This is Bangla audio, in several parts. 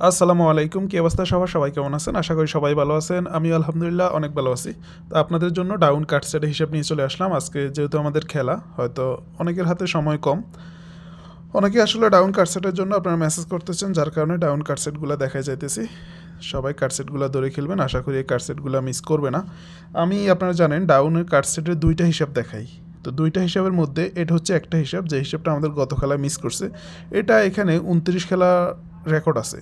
আসসালামু আলাইকুম। কি অবস্থা সবার? সবাই কেমন আছেন? আশা করি সবাই ভালো আছেন। আমি আলহামদুলিল্লাহ অনেক ভালো আছি। তো আপনাদের জন্য ডাউন কাট সেটের হিসাব নিয়ে চলে আসলাম। আজকে যেহেতু আমাদের খেলা, হয়তো অনেকের হাতে সময় কম। অনেকে আসলে ডাউন কাট সেটের জন্য আপনারা মেসেজ করতেছেন, যার কারণে ডাউন কাট সেটগুলো দেখাই যাইতেছি। সবাই কাট সেটগুলো ধরে খেলবেন। আশা করি এই কাট সেটগুলো মিস করবে না। আমি আপনারা জানেন ডাউনের কাট সেটের দুইটা হিসাব দেখাই। তো দুইটা হিসাবের মধ্যে এটা হচ্ছে একটা হিসাব, যে হিসাবটা আমাদের গত খেলায় মিস করছে। এটা এখানে 29 খেলা রেকর্ড আছে।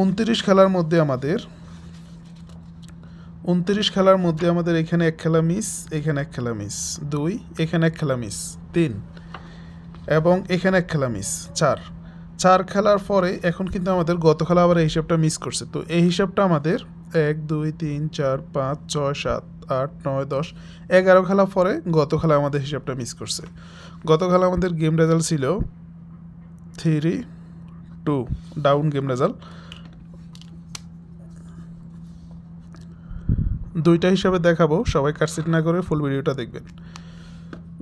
29 খেলার মধ্যে আমাদের এখানে এক খেলা মিস, এখানে এক খেলা মিস, 2, এখানে এক খেলা মিস, 3 এবং এখানে এক খেলা মিস, 4 খেলার পরে এখন কিন্তু আমাদের গত খেলা আবার এই হিসাবটা মিস করছে। তো এই হিসাবটা আমাদের 1 2 3 4 5 6 7 8 9 10 11 খেলা পরে গত খেলা আমাদের হিসাবটা মিস করছে। গত খেলা আমাদের গেম রেজাল্ট ছিল 3-2 ডাউন গেম রেজাল্ট। দুইটা হিসাবে দেখাবো, সবাই কাটসিট না করে ফুল ভিডিওটা দেখবেন।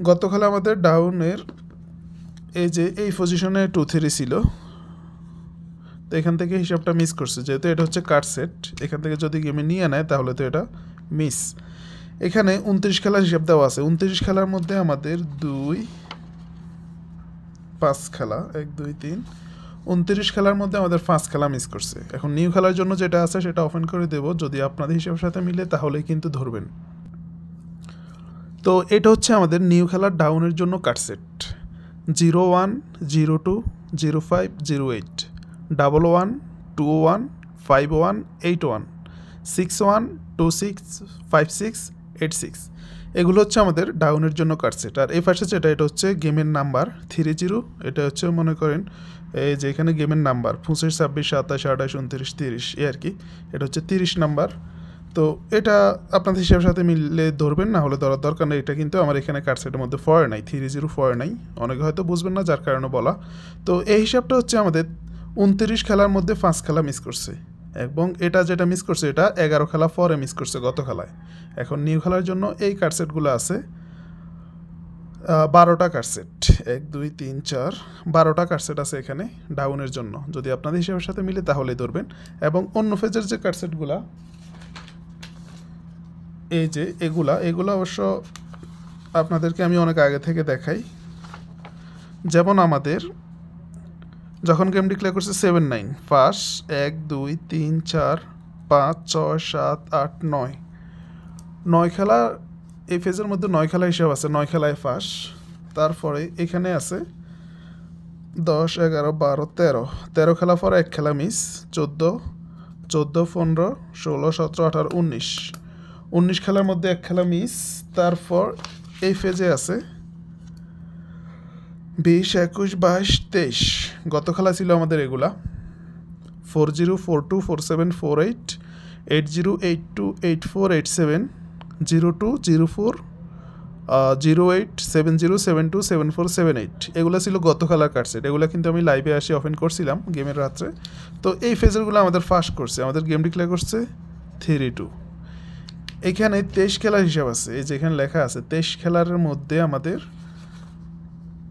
গত খেলা আমাদের ডাউনের এই যে এই পজিশনে 2-3 ছিল, তো এখান থেকে হিসাবটা মিস করছে। যেহেতু এটা হচ্ছে কাট সেট, এখান থেকে যদি গেমে নিয়ে নেয় তাহলে তো এটা মিস। এখানে 29 খেলার হিসাব দেওয়া আছে। 29 খেলার মধ্যে আমাদের 5 খেলা, 1 2 3, 29 খেলার মধ্যে আমাদের 5 খেলা মিস করছে। এখন নিউ খেলার জন্য যেটা আছে সেটা ওপেন করে দেব, যদি আপনাদের হিসাবের সাথে মিলে তাহলেই কিন্তু ধরবেন। তো এটা হচ্ছে আমাদের নিউ খেলার ডাউনের জন্য কাট সেট 01 02 05 08 11 21 51 81 61 26 56 86। এগুলো হচ্ছে আমাদের ডাউনের জন্য কাট সেট। আর এই পাশে যেটা, এটা হচ্ছে গেমের নাম্বার 30। এটা হচ্ছে মনে করেন এই যে এখানে গেমের নাম্বার 25 26 27 28 29 30, এই আর কি। এটা হচ্ছে 30 নাম্বার। তো এটা আপনাদের হিসাবের সাথে মিললে ধরবেন, না হলে ধরার দরকার নেই। এটা কিন্তু আমার এখানে কাট সেটের মধ্যে 4 নাই, 30 নাই। অনেকে হয়তো বুঝবেন না, যার কারণে বলা। তো এই হিসাবটা হচ্ছে আমাদের 29 খেলার মধ্যে 5 খেলা মিস করছে, এবং এটা যেটা মিস করছে এটা 11 খেলা পরে মিস করছে গত খেলায়। এখন নিউ খেলার জন্য এই কাট সেটগুলো আছে 12টা কাট সেট, 1 2 3 4 12টা কাট সেট আছে এখানে ডাউনের জন্য। যদি আপনাদের হিসাবের সাথে মিলে তাহলেই ধরবেন। এবং অন্য ফেজের যে কাট সেটগুলা, এই যে এগুলা অবশ্য আপনাদেরকে আমি অনেক আগে থেকে দেখাই। যেমন আমাদের যখন গেম ডিক্লেয়ার করছে 7-9 ফাঁস, 1 2 3 4 5 6 7 8 9 খেলা। এই ফেজের মধ্যে 9 খেলা হিসাব আছে, 9 খেলায় ফাঁস। তারপরে এখানে আছে 10 11 12 13 খেলা পরে 1 খেলা মিস, 14 15 16 17 18 19 খেলার মধ্যে 1 খেলা মিস। তারপর এই ফেজে আছে 20 21 22 23। গত খেলা ছিল আমাদের এগুলা 40 42 47 48 80 82 84 87 02 04 08 70 72 74 78। এগুলো ছিল গত খেলার কাট সেট। এগুলো কিন্তু আমি লাইভে আসি ওপেন করছিলাম গেমের রাত্রে। তো এই ফেজেরগুলো আমাদের ফার্স্ট করছে, আমাদের গেম ডিক্লেয়ার করছে 3-2। এখানে 23 খেলার হিসাব আছে, এই যে এখানে লেখা আছে 23 খেলার মধ্যে আমাদের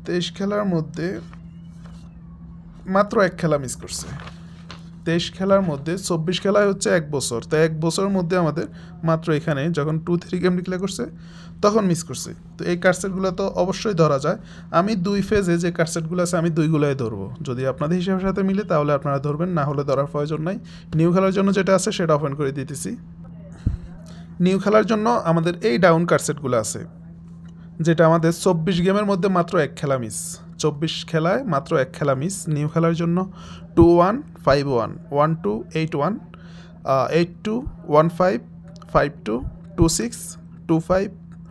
23 খেলার মধ্যে মাত্র 1 খেলা মিস করছে। 23 খেলার মধ্যে 24 খেলায় হচ্ছে 1 বছর। তো 1 বছরের মধ্যে আমাদের মাত্র এখানে যখন 2-3 গেম ডিক্লেয়ার করছে তখন মিস করছে। তো এই কাটসেটগুলো তো অবশ্যই ধরা যায়। আমি 2 ফেজে যে কাটসেটগুলো আছে আমি 2গুলোই ধরবো। যদি আপনাদের হিসাবের সাথে মিলে তাহলে আপনারা ধরবেন, না হলে ধরার প্রয়োজন নাই। নিউ খেলার জন্য যেটা আছে সেটা ওপেন করে দিতেছি। নিউ খেলার জন্য আমাদের এই ডাউন কাটসেটগুলো আছে, যেটা আমাদের 24 গেমের মধ্যে মাত্র 1 খেলা মিস। 24 খেলায় মাত্র 1 খেলা মিস। নিউ খেলার জন্য 21 51 12 81 82 15 52 26 25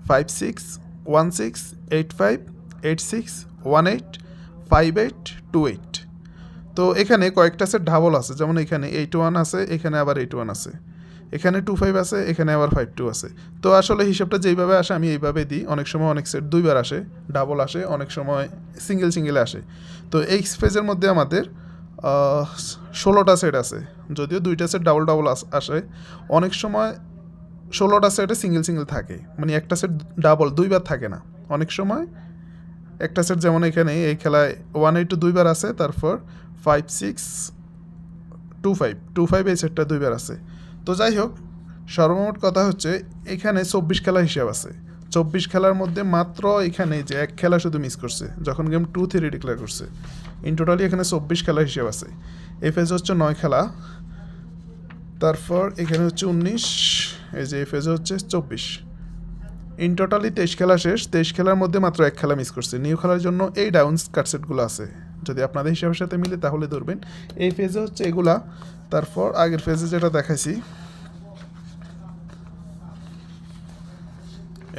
56 16 85 86 18 58 28। তো এখানে কয়েকটা সেট ডাবল আছে, যেমন এখানে 81 আছে, এখানে আবার 81 আছে, এখানে 25 আছে, এখানে আবার 52 আছে। তো আসলে হিসাবটা যেইভাবে আসে আমি এইভাবে দিই। অনেক সময় অনেক সেট 2বার আসে, ডাবল আসে, অনেক সময় সিঙ্গেল আসে। তো এই ফেজের মধ্যে আমাদের 16টা সেট আছে, যদিও 2টা সেট ডাবল আসে। অনেক সময় 16টা সেটে সিঙ্গেল থাকে, মানে একটা সেট ডাবল 2বার থাকে না। অনেক সময় একটা সেট, যেমন এখানে এই খেলায় 182 2বার আছে, তারপর 5 6 25 এই সেটটা দুইবার আছে। তো যাই হোক, সর্বমোট কথা হচ্ছে এখানে 24 খেলা হিসাব আছে। 24 খেলার মধ্যে মাত্র এখানে যে এক খেলা শুধু মিস করছে যখন গেম 2-3 ডিক্লেয়ার করছে। ইন টোটালি এখানে 24 খেলা হিসাব আছে। এই ফেজ হচ্ছে 9 খেলা, তারপর এখানে হচ্ছে 19, এই যে এই ফেজে হচ্ছে 24। ইন টোটালি 23 খেলা শেষ। 23 খেলার মধ্যে মাত্র এক খেলা মিস করছে। নিউ খেলার জন্য এই ডাউন কাটসেটগুলো আছে, যদি আপনাদের হিসাবের সাথে মিলে তাহলে ধরবেন। এই ফেজে হচ্ছে এগুলা, তারপর আগের ফেজে যেটা দেখাইছি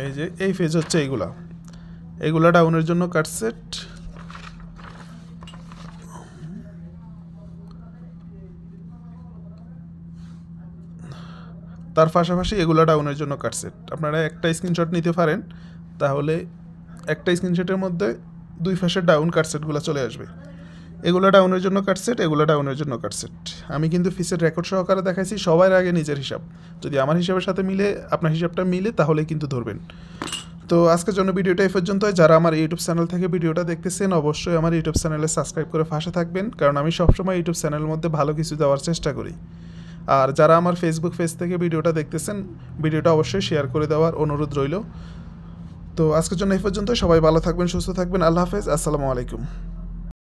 এই যে এই ফেজ হচ্ছে এগুলা ডাউনের জন্য কাটসেট। তার পাশাপাশি এগুলা ডাউনের জন্য কাটসেট। আপনারা একটা স্ক্রিনশট নিতে পারেন, তাহলে একটা স্ক্রিনশটের মধ্যে দুই পাশের ডাউন কাটসেটগুলো চলে আসবে। এগুলো ডাউনের জন্য কাটসেট, এগুলো ডাউনের জন্য কাটসেট। আমি কিন্তু ফিসের রেকর্ড সহকারে দেখাইছি, সবার আগে নিজের হিসাব। যদি আমার হিসাবের সাথে মিলে, আপনার হিসাবটা মিলে, তাহলে কিন্তু ধরবেন। তো আজকের জন্য ভিডিওটা এই পর্যন্ত। যারা আমার ইউটিউব চ্যানেল থেকে ভিডিওটা দেখতেছেন, অবশ্যই আমার ইউটিউব চ্যানেলে সাবস্ক্রাইব করে পাশে থাকবেন, কারণ আমি সবসময় ইউটিউব চ্যানেলের মধ্যে ভালো কিছু দেওয়ার চেষ্টা করি। আর যারা আমার ফেসবুক পেজ থেকে ভিডিওটা দেখতেছেন, ভিডিওটা অবশ্যই শেয়ার করে দেওয়ার অনুরোধ রইল। তো আজকের জন্য এই পর্যন্ত। সবাই ভালো থাকবেন, সুস্থ থাকবেন। আল্লাহ হাফেজ, আসসালামু আলাইকুম।